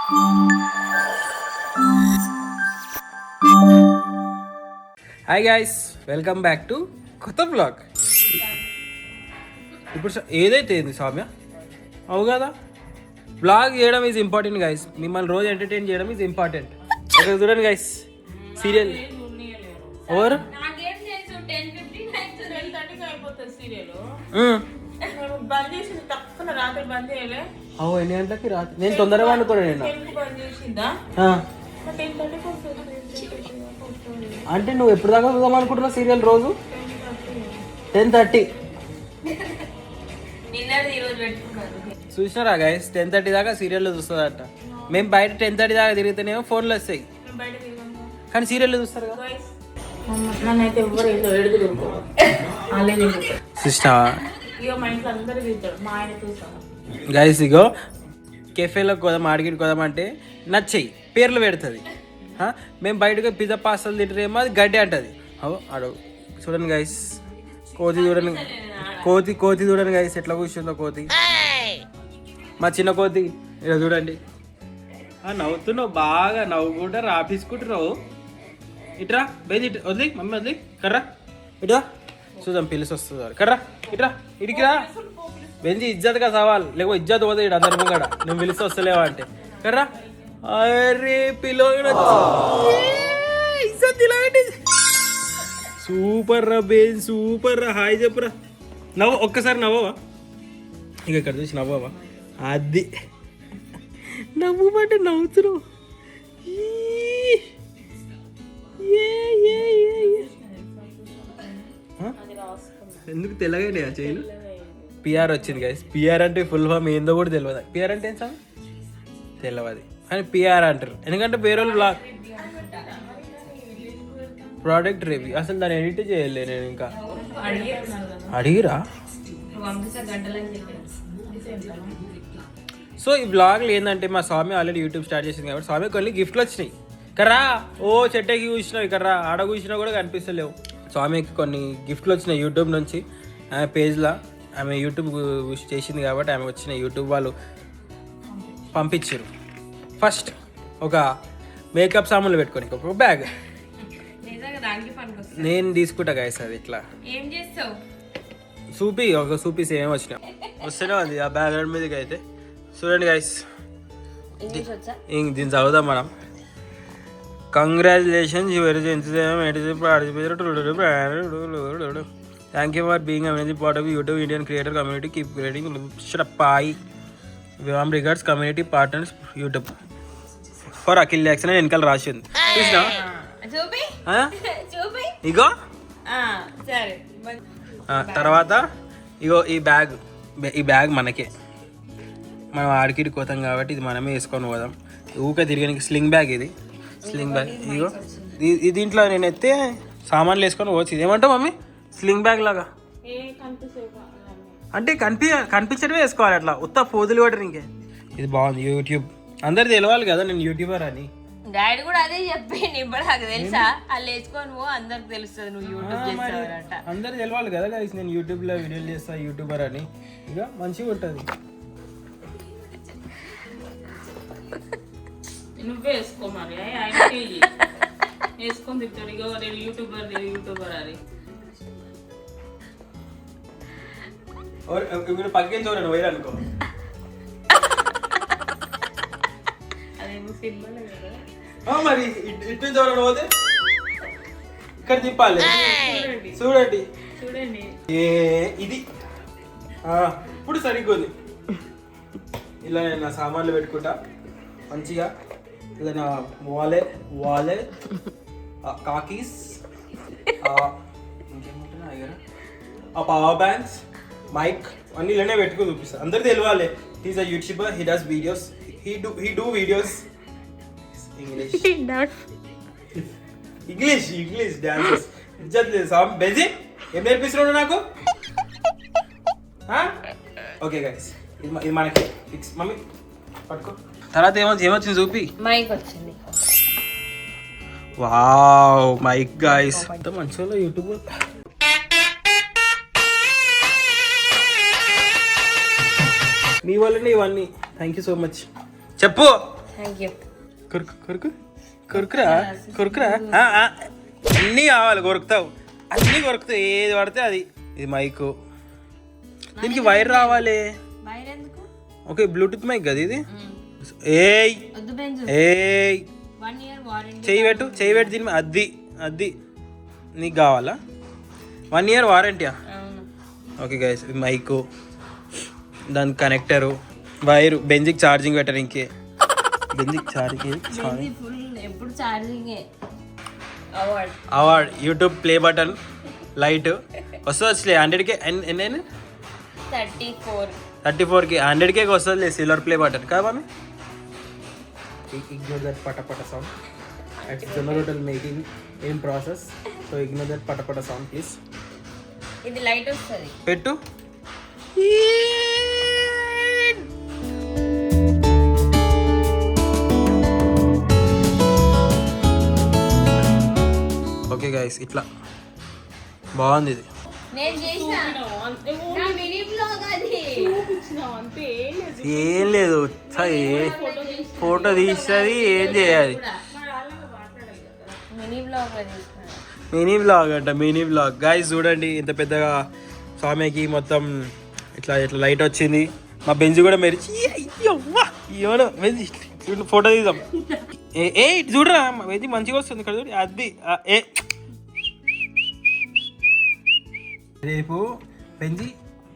Hi guys, welcome back to కొత్త blog. ఇప్పుడు ఏదైతే ఏంది సౌమ్య అవు కదా, బ్లాగ్ చేయడం ఈజ్ ఇంపార్టెంట్ గైస్. మిమ్మల్ని రోజు ఎంటర్టైన్ చేయడం ఈజ్ ఇంపార్టెంట్. ఇక్కడ చూడండి గైస్, సీరియల్ ఓవర్ ఎన్ని గంటలకి రాత్రి? నేను తొందరగా అనుకోండి. అంటే నువ్వు ఎప్పుడు దాకా చూద్దాం అనుకుంటున్నావు సీరియల్? రోజు 10:30 చూసినారా గైస్? 10:30 దాకా సీరియల్లో చూస్తుందట. మేము బయట 10:30 దాకా తిరుగుతానేమో ఫోన్లో వస్తాయి, కానీ సీరియల్లో చూస్తారు కదా. గైస్ ఇగో కెఫేలోకి పోదాం, ఆడికి పోదాం అంటే నచ్చాయి పేర్లు పెడుతుంది. మేము బయటకు పిజ్జా పాస్తాలు తింటారేమో అది గడ్డి అంటది. అడవు చూడండి గైస్, కోతి చూడండి, కోతి చూడండి గైస్ ఎట్లా కూర్చుందో కోతి. మా చిన్న కోతి ఇలా చూడండి. నవ్వుతున్నావు బాగా, నవ్వుకుంటా రాపించుకుంటున్నావు. ఇట్రా బేది, వదిలి మమ్మీ వదిలి, కర్రా ఇట్రా చూద్దాం పిలిచి వస్తుంది. కర్రా ఇట్రా, ఇడికి రా బెంజి. ఇజ్జత్గా సవాల్, లేకపోతే ఇజ్జత్ పోతే ఇటు అందరి ముంగడ నువ్వు పిలిచి వస్తలేవా అంటే. కర్రా అరే పిలో సూపర్ రా బేన్, సూపర్ రా. హాయ్ చెప్పురా, నవ్వు ఒక్కసారి నవ్వవా? ఇక ఇక్కడ చూసి నవ్వవా? అది నవ్వు అంటే నవ్వుతున్నావు. ఎందుకు తెల్లగానే ఆ చైలు? పిఆర్ వచ్చింది గైస్. పిఆర్ అంటే ఫుల్ ఫామ్ ఏందో కూడా తెలియదు. పిఆర్ అంటే ఏం సార్ తెలియదు అని పిఆర్ అంటారు, ఎందుకంటే వేరే వాళ్ళు బ్లాగ్ ప్రోడక్ట్ రివ్యూ. అసలు దాన్ని ఎడిట్ చేయలే నేను. ఇంకా అడిగిరా? సో ఈ బ్లాగ్లు ఏంటంటే మా స్వామి ఆల్రెడీ యూట్యూబ్ స్టార్ట్ చేసింది కాబట్టి స్వామి కొన్ని గిఫ్ట్లు వచ్చినాయి. కర్రా ఓ చెట్టకి కూర్చున్నావు, కర్రా ఆడ కూర్చున్నా కూడా కనిపిస్తలేవు. స్వామికి కొన్ని గిఫ్ట్లు వచ్చినాయి యూట్యూబ్ నుంచి. ఆమె పేజ్లో ఆమె యూట్యూబ్ చేసింది కాబట్టి ఆమె వచ్చిన యూట్యూబ్ వాళ్ళు పంపించారు. ఫస్ట్ ఒక మేకప్ సామాన్లు పెట్టుకొని ఒక బ్యాగ్ నేను తీసుకుంటా గైస్. అది ఇట్లా ఒక సూపీస్ ఏమేమి వచ్చినా వస్తేనే ఉంది ఆ బ్యాగ్ మీదకి. అయితే చూడండి గైస్, దీన్ని చదువుదాం మనం. Congratulations your thank you for being amazing part of YouTube Indian creator community. Keep creating షపాయి warm regards community partners YouTube for Akhil action అని వెనకాల రాసింది. చూసినా ఇగో. తర్వాత ఇగో ఈ బ్యాగ్ మనకే, మనం ఆడికిడి కోతాం కాబట్టి ఇది మనమే వేసుకొని పోదాం. ఊకే తిరిగి స్లింగ్ బ్యాగ్, ఇది స్లింగ్ బ్యాగ్. ఇగో దీంట్లో నేను ఎత్తే సామాన్లు వేసుకొని పోవచ్చు. ఇదేమంటావు మమ్మీ? స్లింగ్ బ్యాగ్ లాగా అంటే కనిపించడమే వేసుకోవాలి అట్లా, ఉత్త పోదులు కూడా ఇంకే. ఇది బాగుంది. యూట్యూబ్ అందరు తెలియాలి కదా నేను యూట్యూబర్ అని. డాడీ కూడా అదే చెప్పింది. ఇప్పుడు నాకు తెలుసా, వాళ్ళు వేసుకొని అందరికి తెలుస్తుంది నువ్వు యూట్యూబ్ చేస్తావట. అందరు తెలియాలి కదా గైస్ నేను యూట్యూబ్ లో వీడియోలు చేస్తా యూట్యూబర్ అని. ఇక మంచిగా ఉంటుంది. నువ్వే వేసుకో మరి, వేసుకొని తింటాడు. ఇక నేను యూట్యూబర్ అని పక్కన చూడండి వైర్ అనుకో. మరి ఇటు చూడండి పోతే ఇక్కడ తిప్పాలి. చూడండి ఇది ఇప్పుడు సరిగ్గా ఉంది. ఇలా నేను నా సామాన్లు పెట్టుకుంటా మంచిగా. ఇలా నా వాలెట్ కాకీస్ పవర్ బ్యాంక్స్ మైక్ అన్ని ఇలానే పెట్టుకుని చూపిస్తాను. అందరికి తెలియాలి he's a YouTuber, he does videos, he do videos. English dances. Benji ఏం నేర్పిస్తున్నాడు నాకు? ఓకే గైస్, ఇది మనకి ఫిక్స్. మమ్మీ పట్టుకో. తర్వాత ఏమొచ్చింది చూపి. మైక్ వచ్చింది. వావ్ మైక్ గైస్, అంత మంచిగా యూట్యూబ్. మీ వల్లనే ఇవన్నీ. Thank you so much. చెప్పు థ్యాంక్ యూ. కొరుకు కొరుకు కొరుకురా కొరుకురా అన్నీ కావాలి, కొరుకుతావు అన్నీ కొరుకుతావు, ఏది పడితే అది. ఇది మైకు, దీనికి వైర్ రావాలి. వైర్ ఎందుకు? ఓకే బ్లూటూత్ మైక్ కదా ఇది. ఏయ్ వద్దు బెంజ్. ఏయ్ 1 year వారంటీ. చెయ్యి పెట్టు దీని మీద. అది నీకు కావాలా? 1 year వారంటీయా? అవును. ఓకే గైస్, మైకు, దాని కనెక్టరు, వైరు, బెంజిక్ ఛార్జింగ్ పెట్టడానికి. బెంజిక్ ఛార్జింగ్ ఫుల్ ఎప్పుడు ఛార్జింగే. Award YouTube play button, light వస్తుంది 100K. ఎన్ని 34K 100K వస్తుంది సిల్వర్ ప్లే బటన్ కదా మమ్మీ. ఇగ్నోర్ దట్ పటపట సౌండ్. ఇట్స్ జొన్నరోటల్ making in process, so ignore that పటపట సౌండ్ ప్లీజ్. ఇది లైట్ వస్తుంది. పెట్టు. ఓకే గైస్, ఇట్లా బాగుంది ఇది. నేను చేసిన నా మినీ బ్లాగ్ అది. అంతే ఏం లేదు, ఫోటో తీస్తుంది, ఏం చేయాలి. మినీ బ్లాగ్ లో చేసిన. మినీ బ్లాగ్ గైస్ చూడండి ఎంత పెద్దగా స్వామికి మొత్తం ఇట్లా ఇట్లా లైట్ వచ్చింది. మా బెంజ్ కూడా మెరిచి అయ్యో బెంజ్ ఫోటో తీద్దాం. ఏ ఇటు చూడరా బెంజ్ మంచిగా వస్తుంది ఇక్కడ చూడు. అది రేపు బెంజి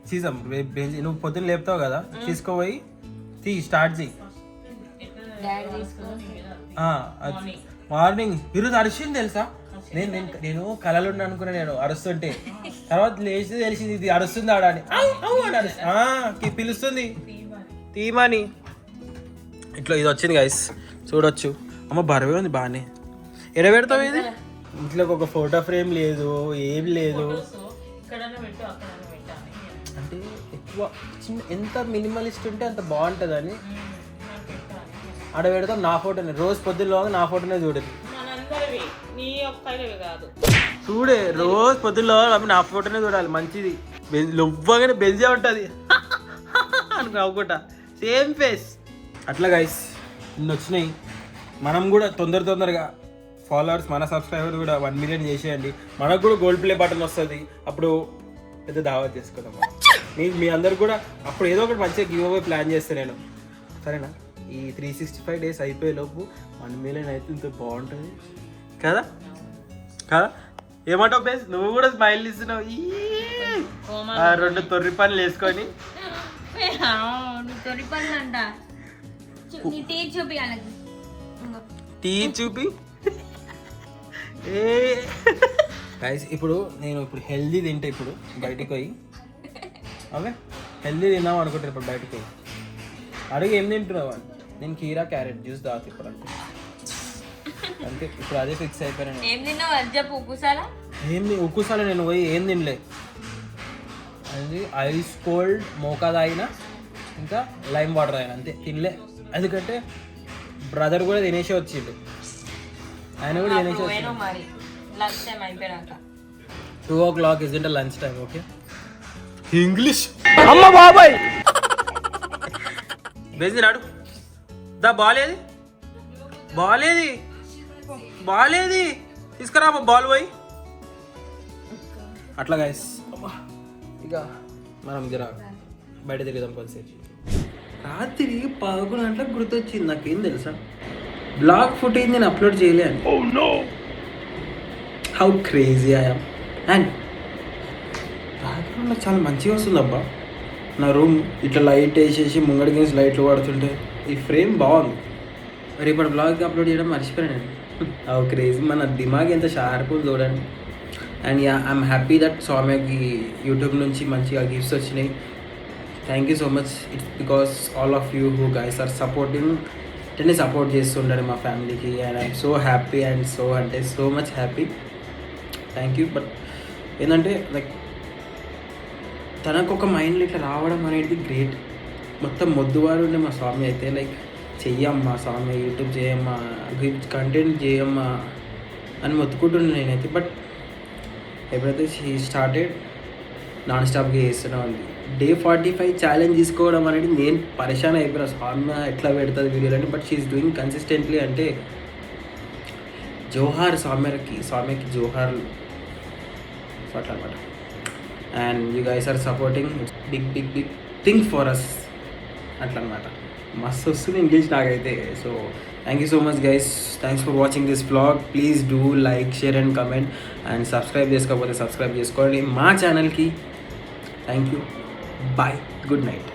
చీజం, రేపు బెంజి నువ్వు పొద్దున్న లేపుతావు కదా, తీసుకోపోయి స్టార్ట్ చేయి. మార్నింగ్ ఈరోజు అరిచింది తెలుసా. నేను కళలు అనుకున్నా, నేను అరుస్తుంటే తర్వాత లేచి తెలిసింది ఇది అరుస్తుంది ఆడ అని. పిలుస్తుంది తీమని. ఇట్లా ఇది వచ్చింది గైస్ చూడొచ్చు. అమ్మ బరువే ఉంది బాగానే. ఎడబెడతావు ఇది? ఇంట్లోకి ఒక ఫోటో ఫ్రేమ్ లేదు, ఏం లేదు. అంటే ఎక్కువ ఎంత మినిమలిస్ట్ ఉంటే అంత బాగుంటుందని ఆడ పెడతాం. నా ఫోటోనే రోజు పొద్దున్న నా ఫోటోనే చూడదు. చూడే రోజు పొద్దున్న నా ఫోటోనే చూడాలి. మంచిది, లొవ్వగానే బెంజే ఉంటుంది అనుకుంటా, సేమ్ ఫేస్. అట్లా గైస్ ఇన్ని వచ్చినాయి. మనం కూడా తొందరగా ఫాలోవర్స్, మన సబ్స్క్రైబర్ కూడా 1 million చేసేయండి. మనకు కూడా గోల్డ్ ప్లే బటన్ వస్తుంది. అప్పుడు పెద్ద దావత్ చేసుకుందాం. మీ అందరు కూడా అప్పుడు ఏదో ఒకటి మంచిగా గివ్ అవే ప్లాన్ చేస్తాను నేను, సరేనా? ఈ 365 days అయిపోయే లోపు 1 million అయితే ఇంత బాగుంటుంది కదా. ఏమంటావు బేస్? నువ్వు కూడా స్మైల్ ఇస్తున్నావు. 2 తొర్రి పనులు వేసుకొని టీ చూపి. గైస్ ఇప్పుడు నేను హెల్దీ తింటా. ఇప్పుడు బయటికి పోయి ఓకే హెల్దీ తిన్నాం అనుకుంటాను. ఇప్పుడు బయటికి పోయి అడిగి ఏం తింటున్నావు అని, నేను కీరా క్యారెట్ జ్యూస్ తాగుతా ఇప్పుడు అంతే. ఇప్పుడు అదే ఫిక్స్ అయిపోయాను. ఉక్కుసాల నేను పోయి ఏం తినలే. అది ఐస్ కోల్డ్ మోకా తాగిన, ఇంకా లైమ్ వాటర్ తాగిన, అంతే. తినలే, ఎందుకంటే బ్రదర్ కూడా తినేసి వచ్చిండు. ఆయన కూడా తినేసి వచ్చిండు. 2 o'clock isn't a lunch time, okay? English. అమ్మ బాబాయ్ బేసి నాడు దా. బాలేది తీసుకురా బాల్ పోయి. అట్లా గైస్ ఇక మనం జర బయట తిరుగుదాం కొంతసేపు. రాత్రి 11 గంటలకు గుర్తొచ్చింది నాకేం తెలుసా, బ్లాగ్ ఫుటేజ్ నేను అప్లోడ్ చేయలేను. How crazy I am. And background నాకు చాలా మంచిగా వస్తుంది అబ్బా. నా రూమ్ ఇట్లా లైట్ వేసేసి ముంగడి గేమ్స్ లైట్లు పడుతుంటే ఈ ఫ్రేమ్ బాగుంది. రేపటి బ్లాగ్ అప్లోడ్ చేయడం మర్చిపోయాను నేను. హౌ క్రేజీ, మన దిమాగ్ ఎంత షార్ప్ ఉంది చూడండి. And yeah, I'm happy that స్వామికి యూట్యూబ్ నుంచి మంచిగా గిఫ్ట్స్ వచ్చినాయి. Thank you so much. It's because all of you who guys are supporting. ఇట్లనే సపోర్ట్ చేస్తుండే మా ఫ్యామిలీకి. And I'm so happy and so much happy. Thank you. But ఏంటంటే like తనకు ఒక మైండ్లో ఇట్లా రావడం అనేది గ్రేట్. మొత్తం మొద్దువారు ఉండే మా స్వామి అయితే లైక్ చెయ్యమ్మా స్వామి, యూట్యూబ్ చేయమ్మా, కంటెంట్ చేయమ్మా అని మొత్తుకుంటున్నాను నేనైతే. బట్ ఎప్పుడైతే షీ స్టార్టెడ్ నాన్ స్టాప్గా చేస్తూనే ఉంది. డే 45 ఛాలెంజ్ తీసుకోవడం అనేది నేను పరేషాన్ అయిపోయినా. స్వామి ఎట్లా పెడుతుంది వీడియోలని, బట్ షీఈస్ డూయింగ్ కన్సిస్టెంట్లీ. అంటే జోహార్ స్వామికి జోహార్ అట్లా అనమాట. And you guys are supporting, it's big big big thing for us అట్లా అనమాట. మస్తు వస్తుంది ఇంగ్లీష్ నాకైతే. So thank you so much guys, thanks for watching this vlog. Please do like, share and comment. And subscribe చేసుకోకపోతే subscribe చేసుకోండి మా ఛానల్కి. Thank you, bye, good night.